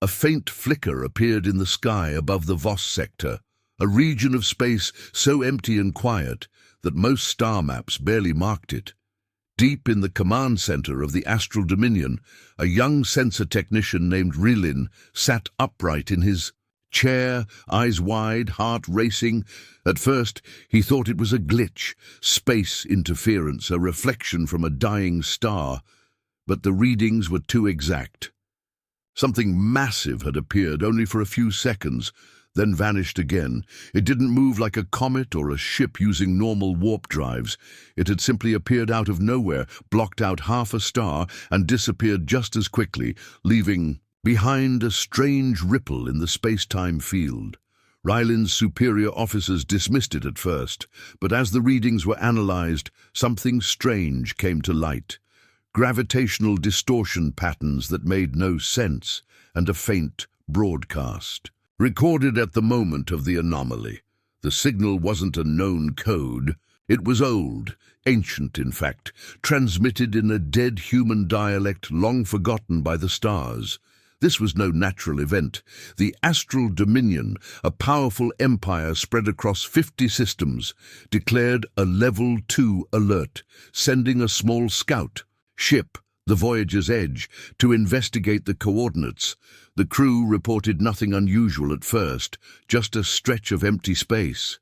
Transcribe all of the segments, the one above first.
A faint flicker appeared in the sky above the Voss sector, a region of space so empty and quiet that most star maps barely marked it. Deep in the command center of the Astral Dominion, a young sensor technician named Rilin sat upright in his chair, eyes wide, heart racing. At first, he thought it was a glitch, space interference, a reflection from a dying star, but the readings were too exact. Something massive had appeared only for a few seconds, then vanished again. It didn't move like a comet or a ship using normal warp drives. It had simply appeared out of nowhere, blocked out half a star, and disappeared just as quickly, leaving behind a strange ripple in the space-time field. Ryland's superior officers dismissed it at first, but as the readings were analyzed, something strange came to light. Gravitational distortion patterns that made no sense, and a faint broadcast. Recorded at the moment of the anomaly. The signal wasn't a known code. It was old, ancient in fact, transmitted in a dead human dialect long forgotten by the stars. This was no natural event. The Astral Dominion, a powerful empire spread across 50 systems, declared a Level 2 alert, sending a small scout ship, the Voyager's Edge, to investigate the coordinates. The crew reported nothing unusual at first, just a stretch of empty space.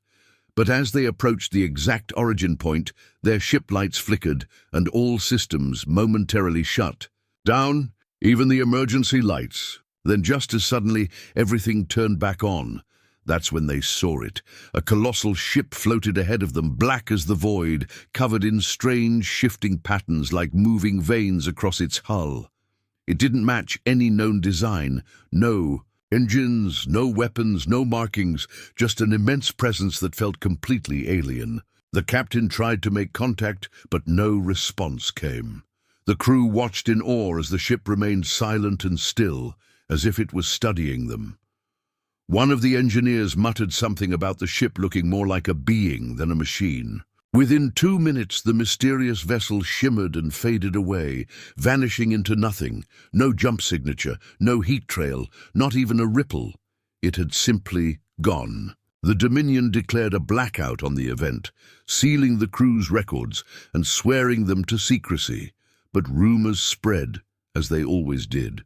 But as they approached the exact origin point, their ship lights flickered and all systems momentarily shut. Down, even the emergency lights. Then just as suddenly, everything turned back on. That's when they saw it. A colossal ship floated ahead of them, black as the void, covered in strange, shifting patterns like moving veins across its hull. It didn't match any known design. No engines, no weapons, no markings, just an immense presence that felt completely alien. The captain tried to make contact, but no response came. The crew watched in awe as the ship remained silent and still, as if it was studying them. One of the engineers muttered something about the ship looking more like a being than a machine. Within 2 minutes, the mysterious vessel shimmered and faded away, vanishing into nothing. No jump signature, no heat trail, not even a ripple. It had simply gone. The Dominion declared a blackout on the event, sealing the crew's records and swearing them to secrecy. But rumors spread, as they always did,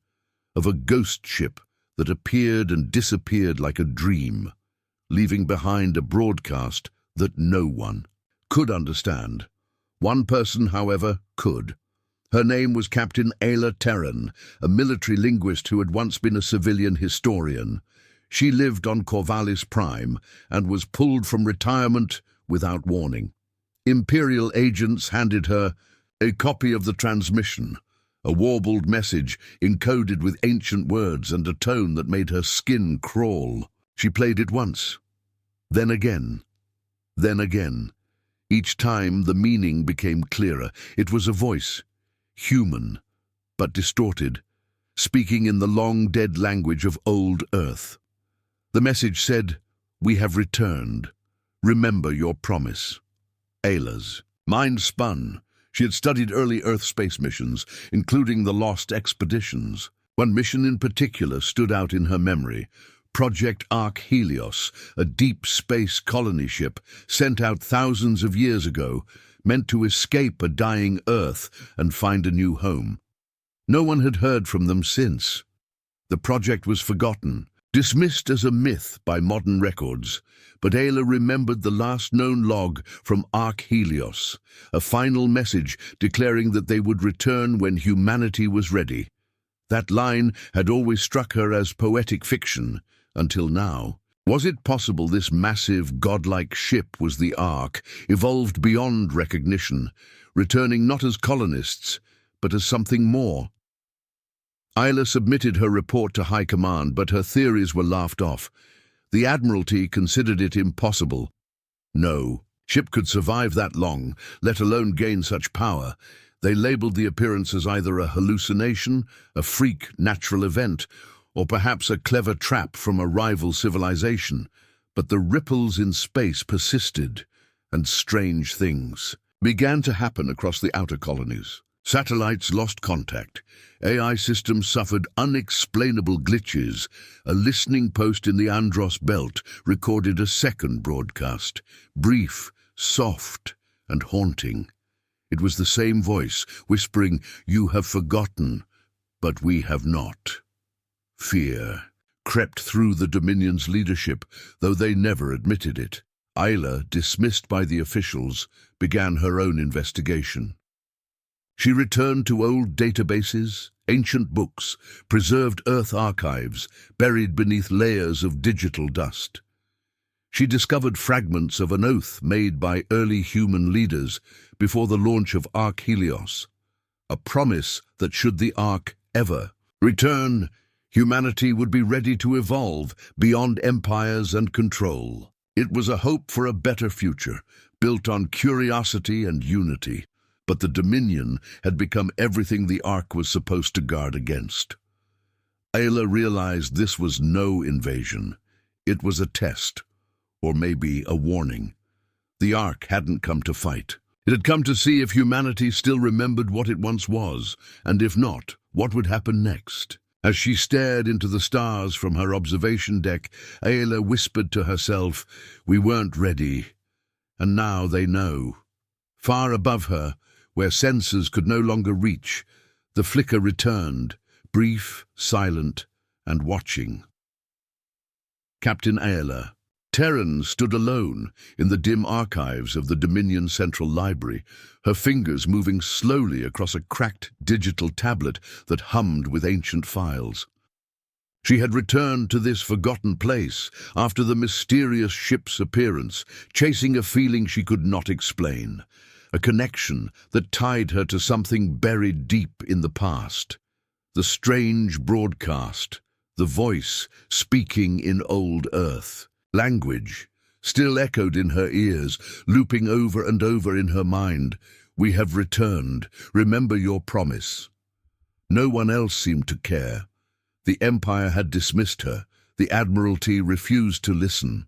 of a ghost ship that appeared and disappeared like a dream, leaving behind a broadcast that no one could understand. One person, however, could. Her name was Captain Ayla Terran, a military linguist who had once been a civilian historian. She lived on Corvallis Prime and was pulled from retirement without warning. Imperial agents handed her a copy of the transmission, a warbled message encoded with ancient words and a tone that made her skin crawl. She played it once, then again, then again. Each time the meaning became clearer. It was a voice, human, but distorted, speaking in the long-dead language of old Earth. The message said, "We have returned. Remember your promise." Ayla's mind spun. She had studied early Earth space missions, including the Lost Expeditions. One mission in particular stood out in her memory. Project Arc Helios, a deep space colony ship sent out thousands of years ago, meant to escape a dying Earth and find a new home. No one had heard from them since. The project was forgotten, dismissed as a myth by modern records, but Ayla remembered the last known log from Arc Helios, a final message declaring that they would return when humanity was ready. That line had always struck her as poetic fiction, until now. Was it possible this massive, godlike ship was the Ark, evolved beyond recognition, returning not as colonists, but as something more? Ayla submitted her report to High Command, but her theories were laughed off. The Admiralty considered it impossible. No ship could survive that long, let alone gain such power. They labeled the appearance as either a hallucination, a freak natural event, or perhaps a clever trap from a rival civilization. But the ripples in space persisted, and strange things began to happen across the outer colonies. Satellites lost contact. AI systems suffered unexplainable glitches. A listening post in the Andros belt recorded a second broadcast, brief, soft, and haunting. It was the same voice, whispering, "You have forgotten, but we have not." Fear crept through the Dominion's leadership, though they never admitted it. Ayla, dismissed by the officials, began her own investigation. She returned to old databases, ancient books, preserved Earth archives, buried beneath layers of digital dust. She discovered fragments of an oath made by early human leaders before the launch of Ark Helios, a promise that should the Ark ever return, humanity would be ready to evolve beyond empires and control. It was a hope for a better future, built on curiosity and unity. But the Dominion had become everything the Ark was supposed to guard against. Ayla realized this was no invasion. It was a test, or maybe a warning. The Ark hadn't come to fight. It had come to see if humanity still remembered what it once was, and if not, what would happen next. As she stared into the stars from her observation deck, Ayla whispered to herself, "We weren't ready, and now they know." Far above her, where sensors could no longer reach, the flicker returned, brief, silent, and watching. Captain Ayla. Terran stood alone in the dim archives of the Dominion Central Library, her fingers moving slowly across a cracked digital tablet that hummed with ancient files. She had returned to this forgotten place after the mysterious ship's appearance, chasing a feeling she could not explain. A connection that tied her to something buried deep in the past. The strange broadcast, the voice speaking in old Earth. Language still echoed in her ears, looping over and over in her mind. "We have returned. Remember your promise." No one else seemed to care. The Empire had dismissed her, the Admiralty refused to listen,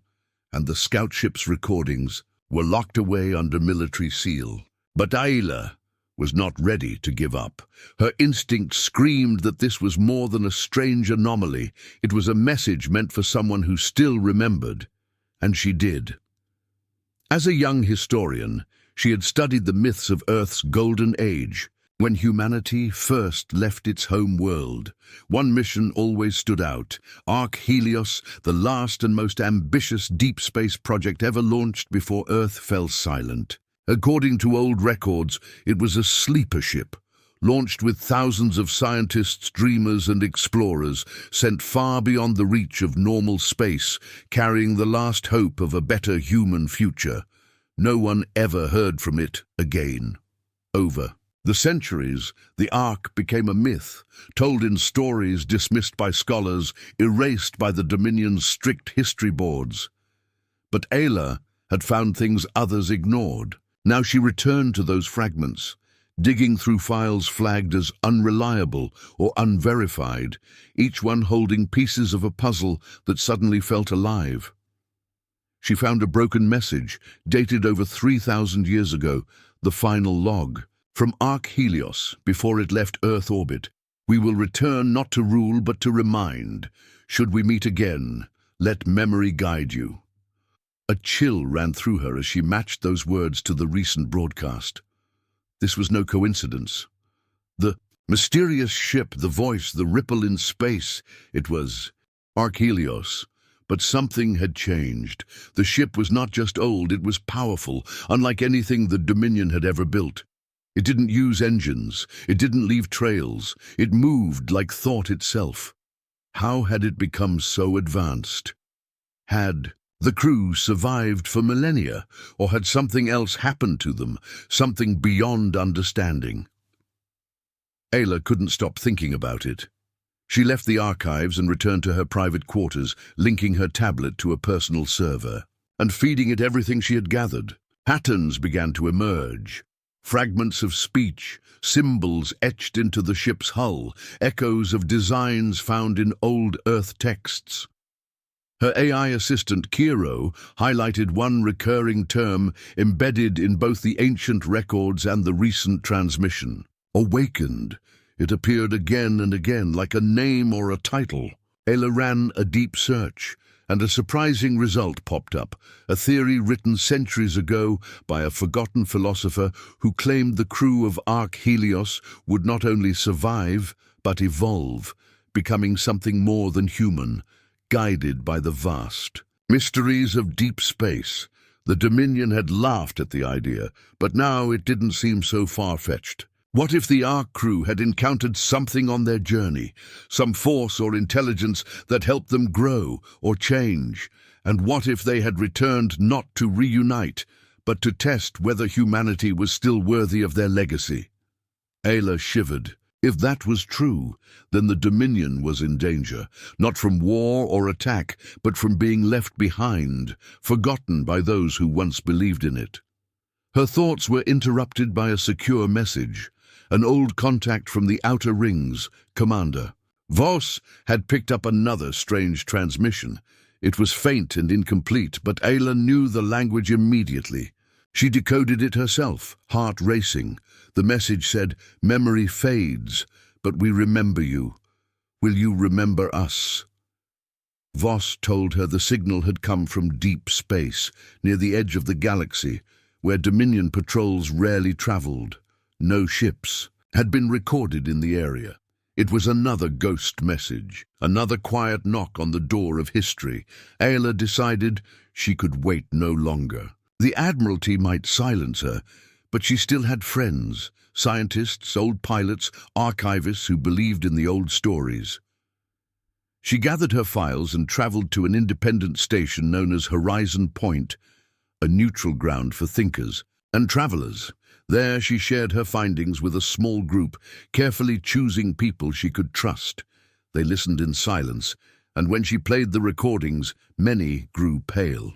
and the scout ship's recordings were locked away under military seal. But Ayla was not ready to give up. Her instinct screamed that this was more than a strange anomaly. It was a message meant for someone who still remembered, and she did. As a young historian, she had studied the myths of Earth's golden age, when humanity first left its home world. One mission always stood out: Ark Helios, the last and most ambitious deep space project ever launched before Earth fell silent. According to old records, it was a sleeper ship, launched with thousands of scientists, dreamers, and explorers, sent far beyond the reach of normal space, carrying the last hope of a better human future. No one ever heard from it again. Over the centuries, the Ark became a myth, told in stories dismissed by scholars, erased by the Dominion's strict history boards. But Ayla had found things others ignored. Now she returned to those fragments, digging through files flagged as unreliable or unverified, each one holding pieces of a puzzle that suddenly felt alive. She found a broken message, dated over 3,000 years ago, the final log. From Ark Helios, before it left Earth orbit, "We will return not to rule but to remind. Should we meet again, let memory guide you." A chill ran through her as she matched those words to the recent broadcast. This was no coincidence. The mysterious ship, the voice, the ripple in space, it was Ark Helios. But something had changed. The ship was not just old, it was powerful, unlike anything the Dominion had ever built. It didn't use engines, it didn't leave trails, it moved like thought itself. How had it become so advanced? Had the crew survived for millennia, or had something else happened to them, something beyond understanding? Ayla couldn't stop thinking about it. She left the archives and returned to her private quarters, linking her tablet to a personal server, and feeding it everything she had gathered. Patterns began to emerge. Fragments of speech, symbols etched into the ship's hull, echoes of designs found in old Earth texts. Her AI assistant, Kiro, highlighted one recurring term embedded in both the ancient records and the recent transmission: Awakened. It appeared again and again, like a name or a title. Ayla ran a deep search, and a surprising result popped up, a theory written centuries ago by a forgotten philosopher who claimed the crew of Ark Helios would not only survive, but evolve, becoming something more than human, guided by the vast mysteries of deep space. The Dominion had laughed at the idea, but now it didn't seem so far-fetched. What if the Ark crew had encountered something on their journey, some force or intelligence that helped them grow or change? And what if they had returned not to reunite, but to test whether humanity was still worthy of their legacy? Ayla shivered. If that was true, then the Dominion was in danger, not from war or attack, but from being left behind, forgotten by those who once believed in it. Her thoughts were interrupted by a secure message, an old contact from the Outer Rings, Commander. Voss had picked up another strange transmission. It was faint and incomplete, but Ayla knew the language immediately. She decoded it herself, heart racing. The message said, "Memory fades, but we remember you. Will you remember us?" Voss told her the signal had come from deep space, near the edge of the galaxy, where Dominion patrols rarely traveled. No ships had been recorded in the area. It was another ghost message, another quiet knock on the door of history. Ayla decided she could wait no longer. The Admiralty might silence her, but she still had friends, scientists, old pilots, archivists who believed in the old stories. She gathered her files and traveled to an independent station known as Horizon Point, a neutral ground for thinkers and travelers. There she shared her findings with a small group, carefully choosing people she could trust. They listened in silence, and when she played the recordings, many grew pale.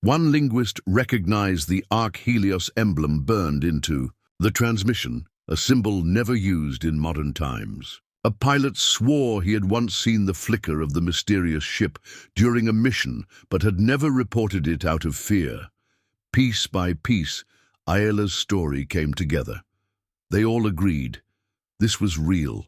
One linguist recognized the Ark Helios emblem burned into the transmission, a symbol never used in modern times. A pilot swore he had once seen the flicker of the mysterious ship during a mission, but had never reported it out of fear. Piece by piece, Ayla's story came together. They all agreed. This was real.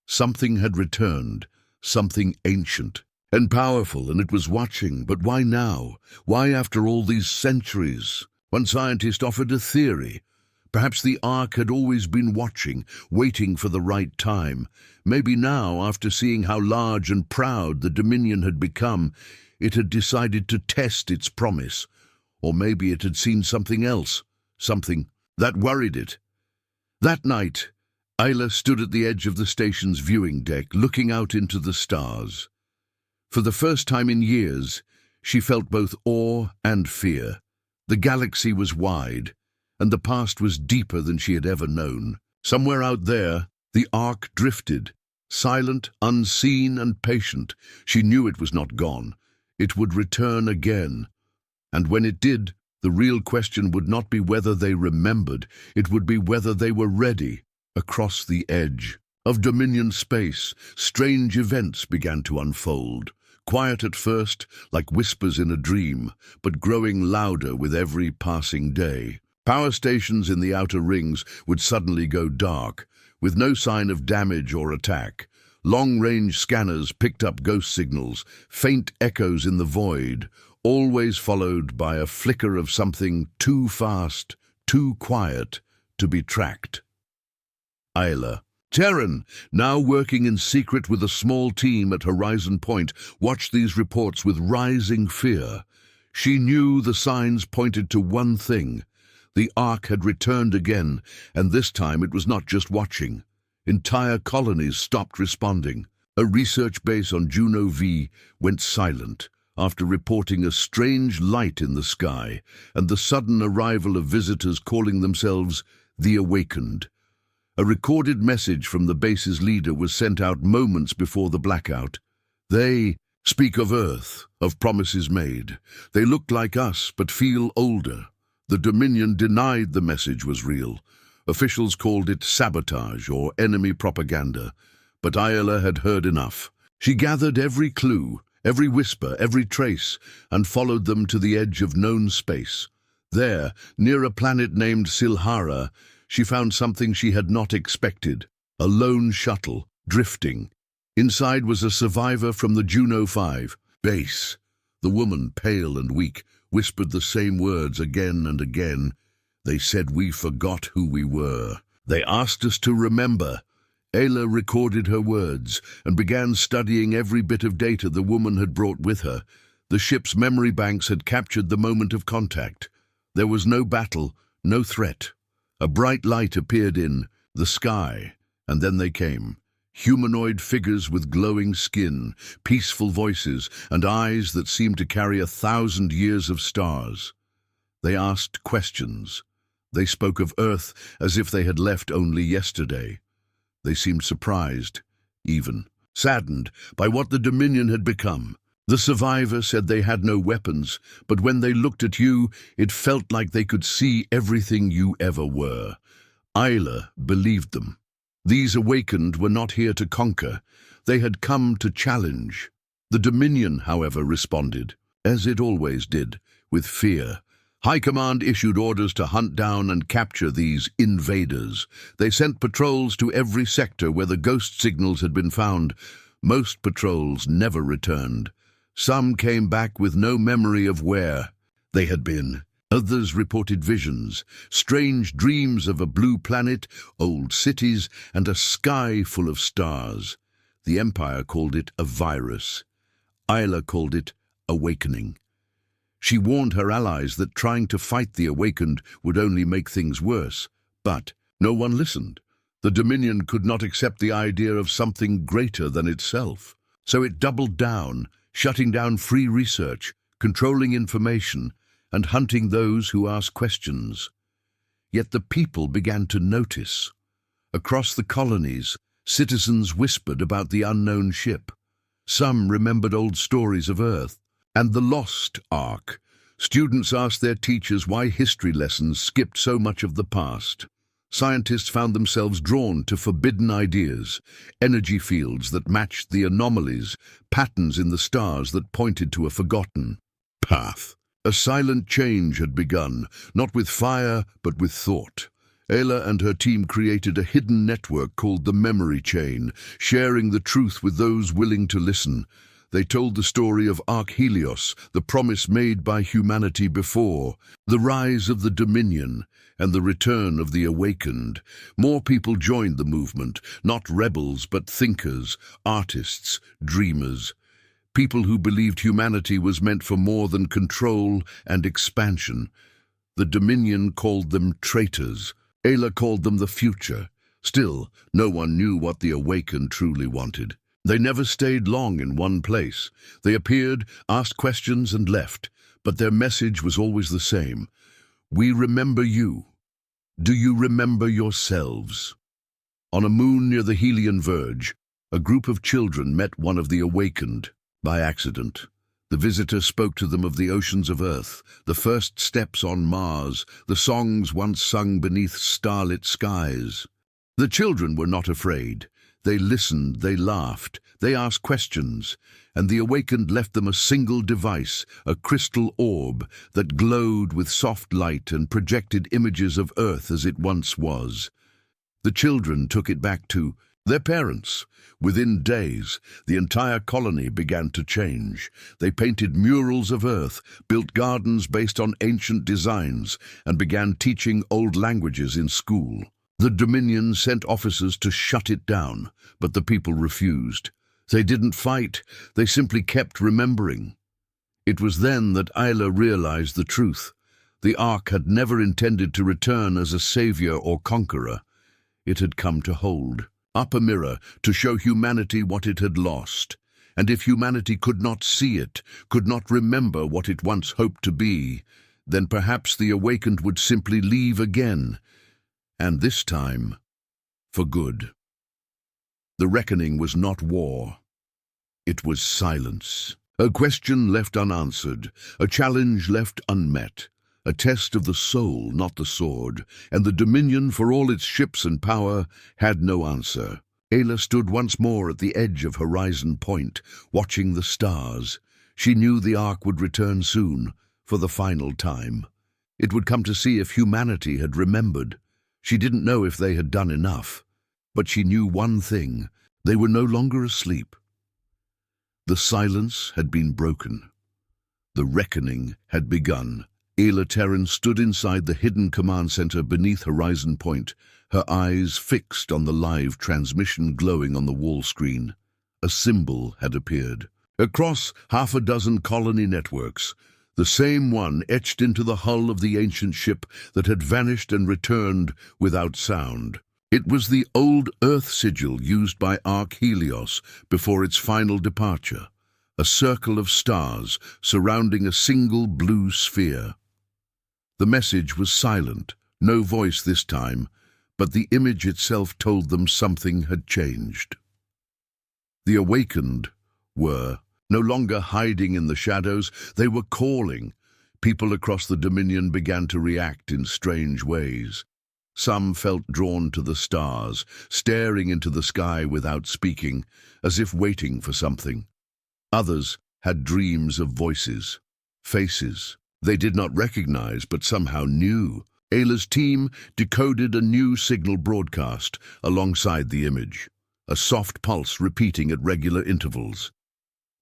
Something had returned, something ancient and powerful, and it was watching. But why now? Why after all these centuries? One scientist offered a theory. Perhaps the Ark had always been watching, waiting for the right time. Maybe now, after seeing how large and proud the Dominion had become, it had decided to test its promise. Or maybe it had seen something else, something that worried it. That night, Ayla stood at the edge of the station's viewing deck, looking out into the stars. For the first time in years, she felt both awe and fear. The galaxy was wide, and the past was deeper than she had ever known. Somewhere out there, the Ark drifted, silent, unseen, and patient. She knew it was not gone. It would return again. And when it did, the real question would not be whether they remembered, it would be whether they were ready. Across the edge of Dominion space, strange events began to unfold. Quiet at first, like whispers in a dream, but growing louder with every passing day. Power stations in the outer rings would suddenly go dark, with no sign of damage or attack. Long-range scanners picked up ghost signals, faint echoes in the void, always followed by a flicker of something too fast, too quiet to be tracked. Ayla, Terran, now working in secret with a small team at Horizon Point, watched these reports with rising fear. She knew the signs pointed to one thing. The Ark had returned again, and this time it was not just watching. Entire colonies stopped responding. A research base on Juno V went silent after reporting a strange light in the sky and the sudden arrival of visitors calling themselves the Awakened. A recorded message from the base's leader was sent out moments before the blackout. They speak of Earth, of promises made. They look like us, but feel older. The Dominion denied the message was real. Officials called it sabotage or enemy propaganda. But Ayla had heard enough. She gathered every clue, every whisper, every trace, and followed them to the edge of known space. There, near a planet named Silhara, she found something she had not expected, a lone shuttle, drifting. Inside was a survivor from the Juno 5 base. The woman, pale and weak, whispered the same words again and again. They said we forgot who we were. They asked us to remember. Ayla recorded her words and began studying every bit of data the woman had brought with her. The ship's memory banks had captured the moment of contact. There was no battle, no threat. A bright light appeared in the sky, and then they came. Humanoid figures with glowing skin, peaceful voices, and eyes that seemed to carry 1,000 years of stars. They asked questions. They spoke of Earth as if they had left only yesterday. They seemed surprised, even saddened by what the Dominion had become. The survivor said they had no weapons, but when they looked at you, it felt like they could see everything you ever were. Ayla believed them. These awakened were not here to conquer. They had come to challenge. The Dominion, however, responded, as it always did, with fear. High Command issued orders to hunt down and capture these invaders. They sent patrols to every sector where the ghost signals had been found. Most patrols never returned. Some came back with no memory of where they had been. Others reported visions, strange dreams of a blue planet, old cities, and a sky full of stars. The Empire called it a virus. Ayla called it awakening. She warned her allies that trying to fight the awakened would only make things worse. But no one listened. The Dominion could not accept the idea of something greater than itself. So it doubled down, shutting down free research, controlling information, and hunting those who asked questions. Yet the people began to notice. Across the colonies, citizens whispered about the unknown ship. Some remembered old stories of Earth and the lost Ark. Students asked their teachers why history lessons skipped so much of the past. Scientists found themselves drawn to forbidden ideas, energy fields that matched the anomalies, patterns in the stars that pointed to a forgotten path. A silent change had begun, not with fire, but with thought. Ayla and her team created a hidden network called the Memory Chain, sharing the truth with those willing to listen. They told the story of Helios, the promise made by humanity before, the rise of the Dominion, and the return of the awakened. More people joined the movement, not rebels, but thinkers, artists, dreamers. People who believed humanity was meant for more than control and expansion. The Dominion called them traitors. Ayla called them the future. Still, no one knew what the awakened truly wanted. They never stayed long in one place. They appeared, asked questions, and left. But their message was always the same. We remember you. Do you remember yourselves? On a moon near the Helian Verge, a group of children met one of the awakened. By accident, the visitor spoke to them of the oceans of Earth, the first steps on Mars, the songs once sung beneath starlit skies. The children were not afraid. They listened, they laughed, they asked questions, and the awakened left them a single device, a crystal orb that glowed with soft light and projected images of Earth as it once was. The children took it back to their parents. Within days, the entire colony began to change. They painted murals of Earth, built gardens based on ancient designs, and began teaching old languages in school. The Dominion sent officers to shut it down, but the people refused. They didn't fight, they simply kept remembering. It was then that Ayla realized the truth. The Ark had never intended to return as a savior or conqueror. It had come to hold up a mirror to show humanity what it had lost. And if humanity could not see it, could not remember what it once hoped to be, then perhaps the awakened would simply leave again, and this time, for good. The reckoning was not war. It was silence. A question left unanswered, a challenge left unmet, a test of the soul, not the sword, and the Dominion, for all its ships and power, had no answer. Ayla stood once more at the edge of Horizon Point, watching the stars. She knew the Ark would return soon, for the final time. It would come to see if humanity had remembered. She didn't know if they had done enough, but she knew one thing: they were no longer asleep. The silence had been broken. The reckoning had begun. Ayla Terran stood inside the hidden command center beneath Horizon Point, her eyes fixed on the live transmission glowing on the wall screen. A symbol had appeared. Across half a dozen colony networks, the same one etched into the hull of the ancient ship that had vanished and returned without sound. It was the old Earth sigil used by Ark Helios before its final departure, a circle of stars surrounding a single blue sphere. The message was silent, no voice this time, but the image itself told them something had changed. The awakened were no longer hiding in the shadows, they were calling. People across the Dominion began to react in strange ways. Some felt drawn to the stars, staring into the sky without speaking, as if waiting for something. Others had dreams of voices, faces they did not recognize but somehow knew. Ayla's team decoded a new signal broadcast alongside the image, a soft pulse repeating at regular intervals.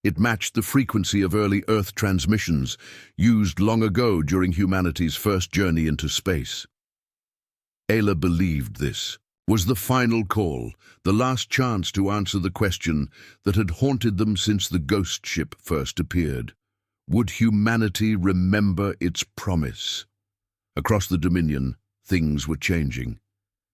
It matched the frequency of early Earth transmissions used long ago during humanity's first journey into space. Ayla believed this was the final call, the last chance to answer the question that had haunted them since the ghost ship first appeared. Would humanity remember its promise? Across the Dominion, things were changing.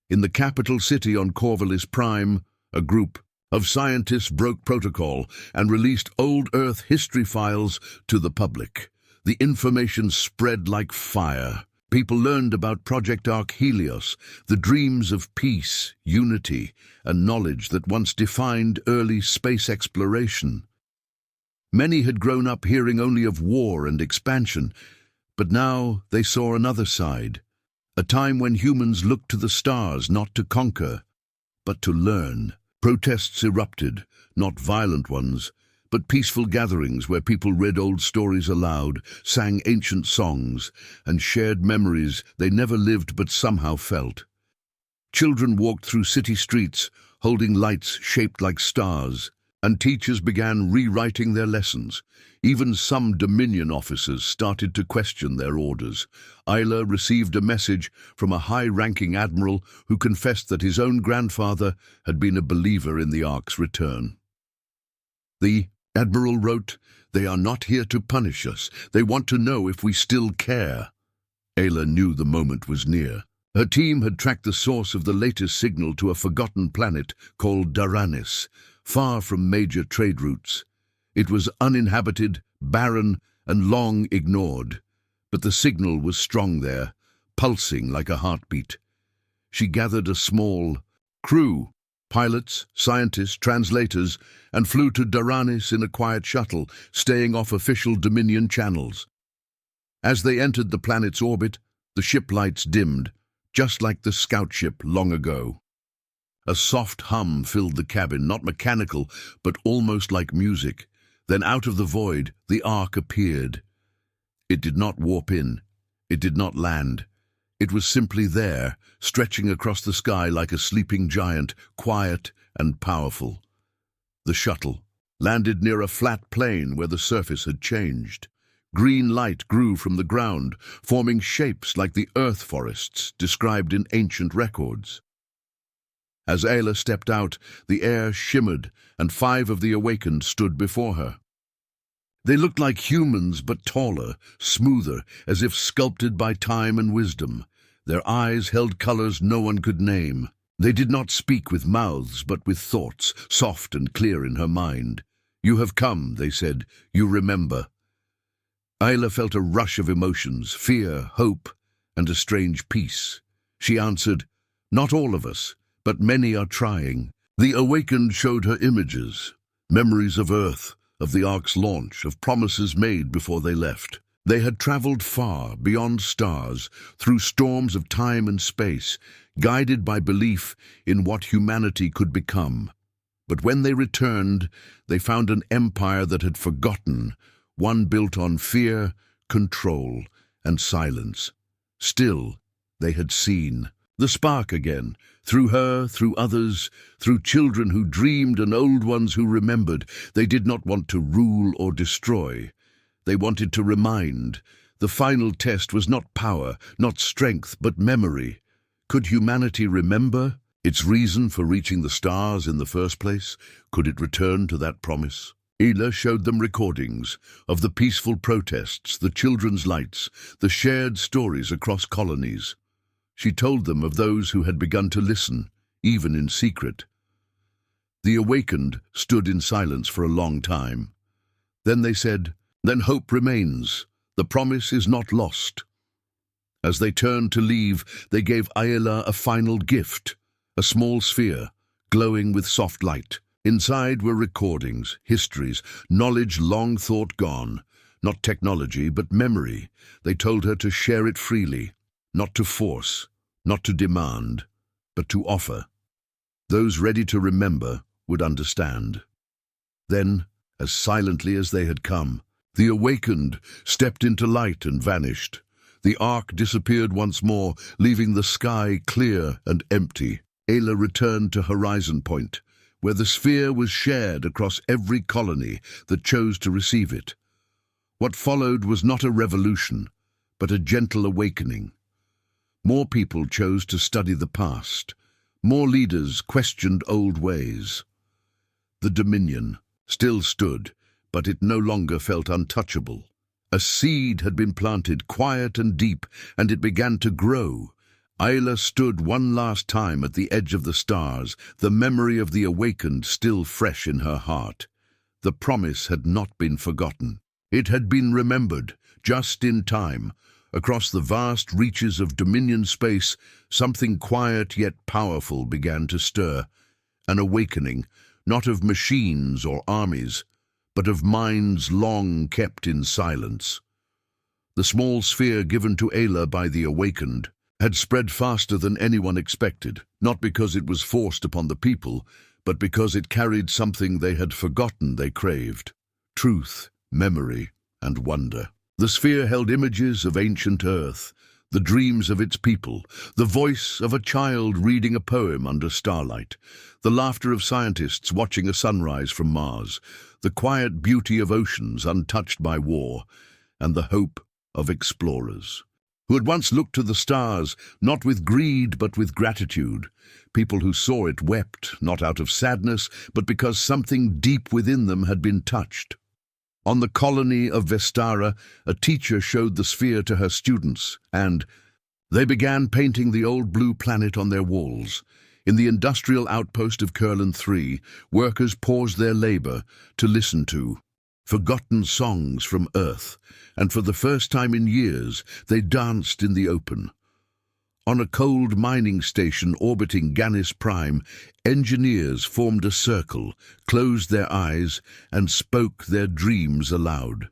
In the capital city on Corvallis Prime, a group of scientists broke protocol and released old Earth history files to the public. The information spread like fire. People learned about Project Ark Helios, the dreams of peace, unity, and knowledge that once defined early space exploration. Many had grown up hearing only of war and expansion, but now they saw another side, a time when humans looked to the stars not to conquer, but to learn. Protests erupted, not violent ones, but peaceful gatherings where people read old stories aloud, sang ancient songs, and shared memories they never lived but somehow felt. Children walked through city streets, holding lights shaped like stars, and teachers began rewriting their lessons. Even some Dominion officers started to question their orders. Ayla received a message from a high-ranking admiral who confessed that his own grandfather had been a believer in the Ark's return. The admiral wrote, "They are not here to punish us. They want to know if we still care." Ayla knew the moment was near. Her team had tracked the source of the latest signal to a forgotten planet called Daranis, far from major trade routes. It was uninhabited, barren, and long ignored, but the signal was strong there, pulsing like a heartbeat. She gathered a small crew, pilots, scientists, translators, and flew to Daranis in a quiet shuttle, staying off official Dominion channels. As they entered the planet's orbit, the ship lights dimmed, just like the scout ship long ago. A soft hum filled the cabin, not mechanical, but almost like music. Then out of the void, the Ark appeared. It did not warp in. It did not land. It was simply there, stretching across the sky like a sleeping giant, quiet and powerful. The shuttle landed near a flat plain where the surface had changed. Green light grew from the ground, forming shapes like the earth forests described in ancient records. As Ayla stepped out, the air shimmered, and 5 of the awakened stood before her. They looked like humans, but taller, smoother, as if sculpted by time and wisdom. Their eyes held colors no one could name. They did not speak with mouths, but with thoughts, soft and clear in her mind. "You have come," they said. "You remember." Ayla felt a rush of emotions, fear, hope, and a strange peace. She answered, "Not all of us, but many are trying." The awakened showed her images, memories of Earth, of the Ark's launch, of promises made before they left. They had traveled far, beyond stars, through storms of time and space, guided by belief in what humanity could become. But when they returned, they found an empire that had forgotten, one built on fear, control, and silence. Still, they had seen. The spark again, through her, through others, through children who dreamed and old ones who remembered. They did not want to rule or destroy. They wanted to remind. The final test was not power, not strength, but memory. Could humanity remember its reason for reaching the stars in the first place? Could it return to that promise? Ayla showed them recordings of the peaceful protests, the children's lights, the shared stories across colonies. She told them of those who had begun to listen, even in secret. The awakened stood in silence for a long time. Then they said, "Then hope remains. The promise is not lost." As they turned to leave, they gave Ayla a final gift, a small sphere, glowing with soft light. Inside were recordings, histories, knowledge long thought gone. Not technology, but memory. They told her to share it freely, not to force, not to demand, but to offer. Those ready to remember would understand. Then, as silently as they had come, the awakened stepped into light and vanished. The ark disappeared once more, leaving the sky clear and empty. Ayla returned to Horizon Point, where the sphere was shared across every colony that chose to receive it. What followed was not a revolution, but a gentle awakening. More people chose to study the past. More leaders questioned old ways. The Dominion still stood, but it no longer felt untouchable. A seed had been planted, quiet and deep, and it began to grow. Ayla stood one last time at the edge of the stars, the memory of the awakened still fresh in her heart. The promise had not been forgotten. It had been remembered, just in time. Across the vast reaches of Dominion space, something quiet yet powerful began to stir. An awakening, not of machines or armies, but of minds long kept in silence. The small sphere given to Ayla by the awakened had spread faster than anyone expected, not because it was forced upon the people, but because it carried something they had forgotten they craved: truth, memory, and wonder. The sphere held images of ancient Earth, the dreams of its people, the voice of a child reading a poem under starlight, the laughter of scientists watching a sunrise from Mars, the quiet beauty of oceans untouched by war, and the hope of explorers who had once looked to the stars, not with greed but with gratitude. People who saw it wept, not out of sadness, but because something deep within them had been touched. On the colony of Vestara, a teacher showed the sphere to her students, and they began painting the old blue planet on their walls. In the industrial outpost of Kurlan 3, workers paused their labor to listen to forgotten songs from Earth, and for the first time in years, they danced in the open. On a cold mining station orbiting Ganis Prime, engineers formed a circle, closed their eyes, and spoke their dreams aloud.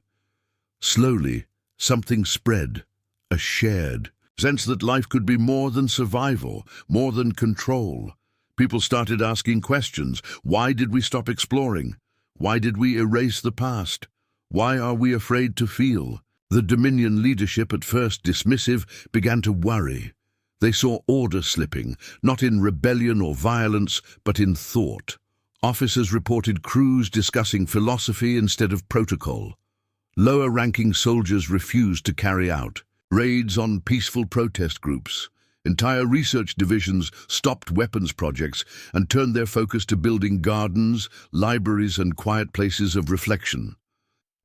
Slowly, something spread, a shared sense that life could be more than survival, more than control. People started asking questions. Why did we stop exploring? Why did we erase the past? Why are we afraid to feel? The Dominion leadership, at first dismissive, began to worry. They saw order slipping, not in rebellion or violence, but in thought. Officers reported crews discussing philosophy instead of protocol. Lower-ranking soldiers refused to carry out raids on peaceful protest groups. Entire research divisions stopped weapons projects and turned their focus to building gardens, libraries, and quiet places of reflection.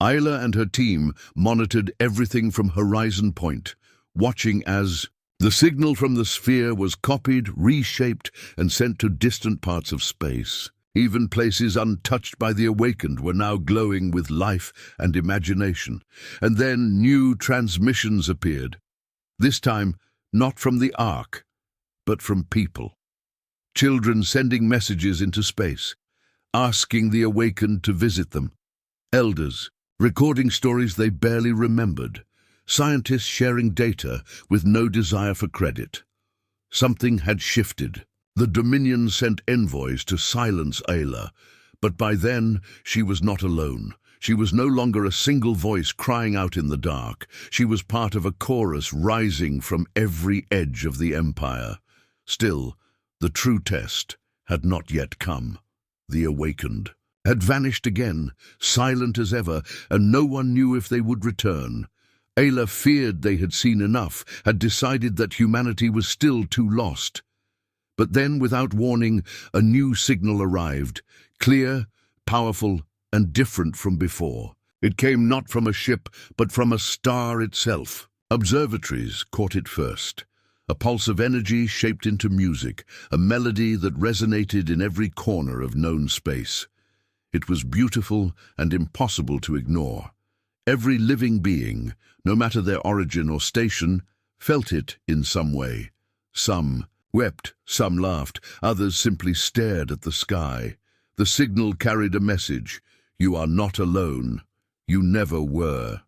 Ayla and her team monitored everything from Horizon Point, watching as the signal from the sphere was copied, reshaped, and sent to distant parts of space. Even places untouched by the awakened were now glowing with life and imagination. And then new transmissions appeared. This time, not from the Ark, but from people. Children sending messages into space, asking the awakened to visit them. Elders recording stories they barely remembered. Scientists sharing data with no desire for credit. Something had shifted. The Dominion sent envoys to silence Ayla, but by then she was not alone. She was no longer a single voice crying out in the dark. She was part of a chorus rising from every edge of the Empire. Still, the true test had not yet come. The awakened had vanished again, silent as ever, and no one knew if they would return. Ayla feared they had seen enough, had decided that humanity was still too lost. But then, without warning, a new signal arrived, clear, powerful, and different from before. It came not from a ship, but from a star itself. Observatories caught it first. A pulse of energy shaped into music, a melody that resonated in every corner of known space. It was beautiful and impossible to ignore. Every living being, no matter their origin or station, felt it in some way. Some wept, some laughed, others simply stared at the sky. The signal carried a message: you are not alone. You never were.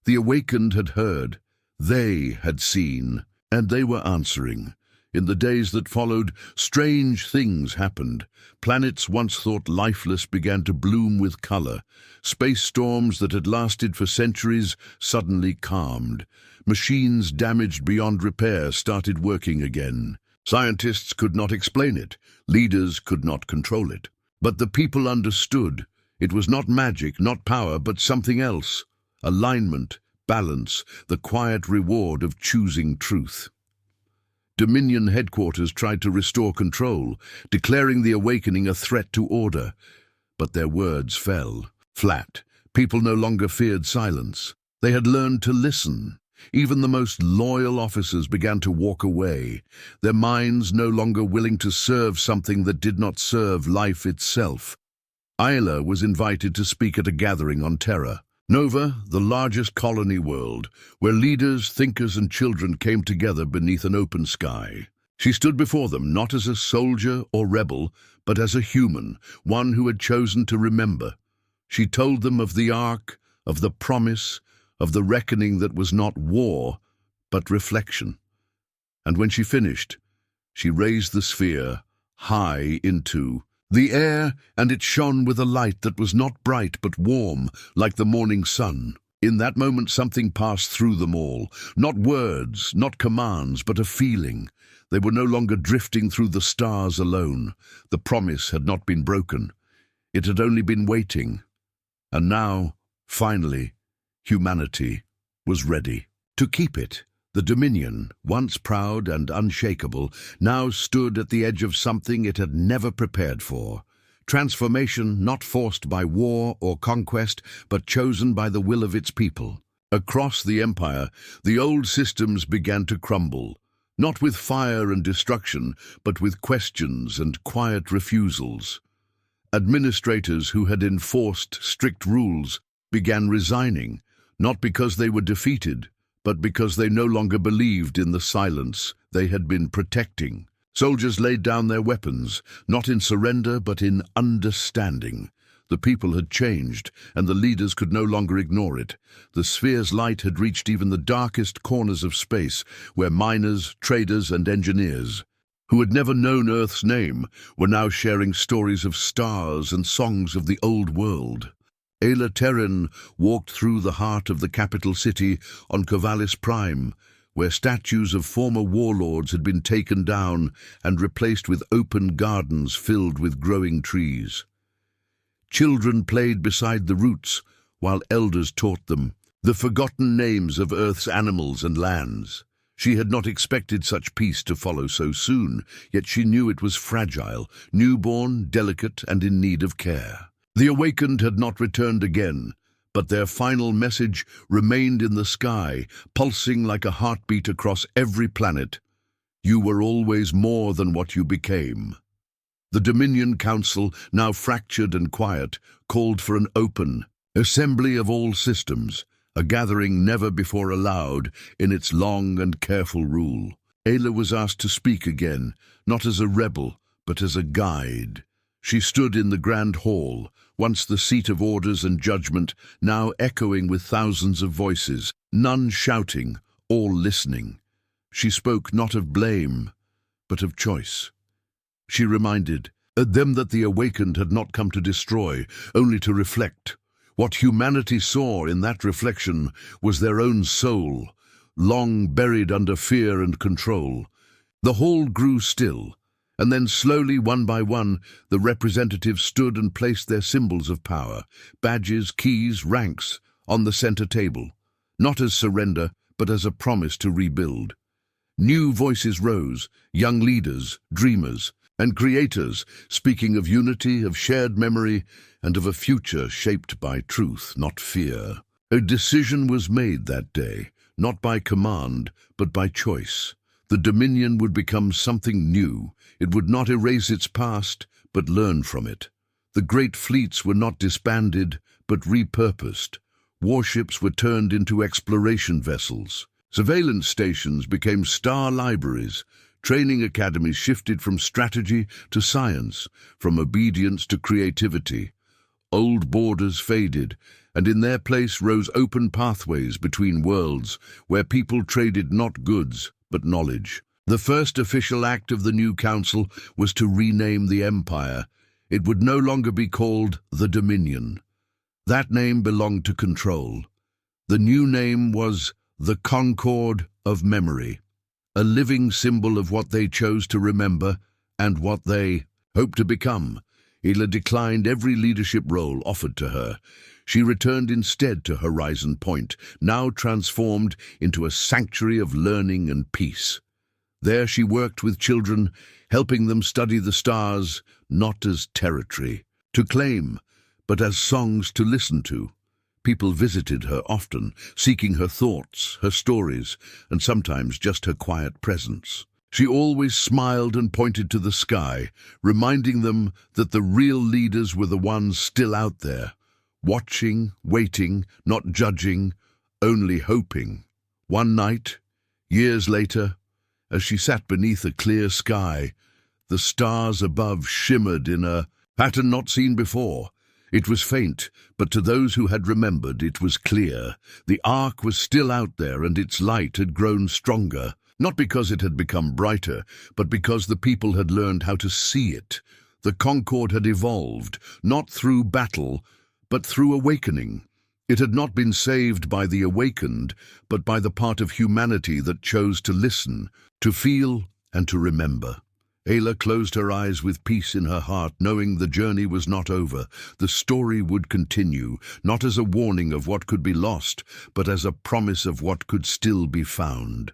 The awakened had heard, they had seen, and they were answering. In the days that followed, strange things happened. Planets once thought lifeless began to bloom with color. Space storms that had lasted for centuries suddenly calmed. Machines damaged beyond repair started working again. Scientists could not explain it. Leaders could not control it. But the people understood. It was not magic, not power, but something else. Alignment, balance, the quiet reward of choosing truth. Dominion headquarters tried to restore control, declaring the awakening a threat to order. But their words fell flat. People no longer feared silence. They had learned to listen. Even the most loyal officers began to walk away, their minds no longer willing to serve something that did not serve life itself. Ayla was invited to speak at a gathering on Terra, Nova, the largest colony world, where leaders, thinkers, and children came together beneath an open sky. She stood before them not as a soldier or rebel, but as a human, one who had chosen to remember. She told them of the Ark, of the promise, of the reckoning that was not war, but reflection. And when she finished, she raised the sphere high into the air, and it shone with a light that was not bright but warm, like the morning sun. In that moment something passed through them all. Not words, not commands, but a feeling. They were no longer drifting through the stars alone. The promise had not been broken. It had only been waiting. And now, finally, humanity was ready to keep it. The Dominion, once proud and unshakable, now stood at the edge of something it had never prepared for. Transformation not forced by war or conquest, but chosen by the will of its people. Across the Empire, the old systems began to crumble, not with fire and destruction, but with questions and quiet refusals. Administrators who had enforced strict rules began resigning, not because they were defeated, but because they no longer believed in the silence they had been protecting. Soldiers laid down their weapons, not in surrender but in understanding. The people had changed, and the leaders could no longer ignore it. The sphere's light had reached even the darkest corners of space, where miners, traders, and engineers, who had never known Earth's name, were now sharing stories of stars and songs of the old world. Ayla Terran walked through the heart of the capital city on Corvallis Prime, where statues of former warlords had been taken down and replaced with open gardens filled with growing trees. Children played beside the roots, while elders taught them the forgotten names of Earth's animals and lands. She had not expected such peace to follow so soon, yet she knew it was fragile, newborn, delicate, and in need of care. The awakened had not returned again, but their final message remained in the sky, pulsing like a heartbeat across every planet. You were always more than what you became. The Dominion Council, now fractured and quiet, called for an open assembly of all systems, a gathering never before allowed in its long and careful rule. Ayla was asked to speak again, not as a rebel, but as a guide. She stood in the grand hall, once the seat of orders and judgment, now echoing with thousands of voices, none shouting, all listening. She spoke not of blame, but of choice. She reminded them that the awakened had not come to destroy, only to reflect. What humanity saw in that reflection was their own soul, long buried under fear and control. The hall grew still, and then slowly, one by one, the representatives stood and placed their symbols of power, badges, keys, ranks, on the center table, not as surrender, but as a promise to rebuild. New voices rose, young leaders, dreamers, and creators, speaking of unity, of shared memory, and of a future shaped by truth, not fear. A decision was made that day, not by command, but by choice. The Dominion would become something new. It would not erase its past, but learn from it. The great fleets were not disbanded, but repurposed. Warships were turned into exploration vessels. Surveillance stations became star libraries. Training academies shifted from strategy to science, from obedience to creativity. Old borders faded, and in their place rose open pathways between worlds, where people traded not goods, but knowledge. The first official act of the new council was to rename the empire. It would no longer be called the Dominion. That name belonged to control. The new name was the Concord of Memory, a living symbol of what they chose to remember and what they hoped to become. Hela declined every leadership role offered to her. She returned instead to Horizon Point, now transformed into a sanctuary of learning and peace. There she worked with children, helping them study the stars, not as territory to claim, but as songs to listen to. People visited her often, seeking her thoughts, her stories, and sometimes just her quiet presence. She always smiled and pointed to the sky, reminding them that the real leaders were the ones still out there, watching, waiting, not judging, only hoping. One night, years later, as she sat beneath a clear sky, the stars above shimmered in a pattern not seen before. It was faint, but to those who had remembered, it was clear. The Ark was still out there, and its light had grown stronger, not because it had become brighter, but because the people had learned how to see it. The Concord had evolved, not through battle, but through awakening. It had not been saved by the awakened, but by the part of humanity that chose to listen, to feel, and to remember. Ayla closed her eyes with peace in her heart, knowing the journey was not over. The story would continue, not as a warning of what could be lost, but as a promise of what could still be found.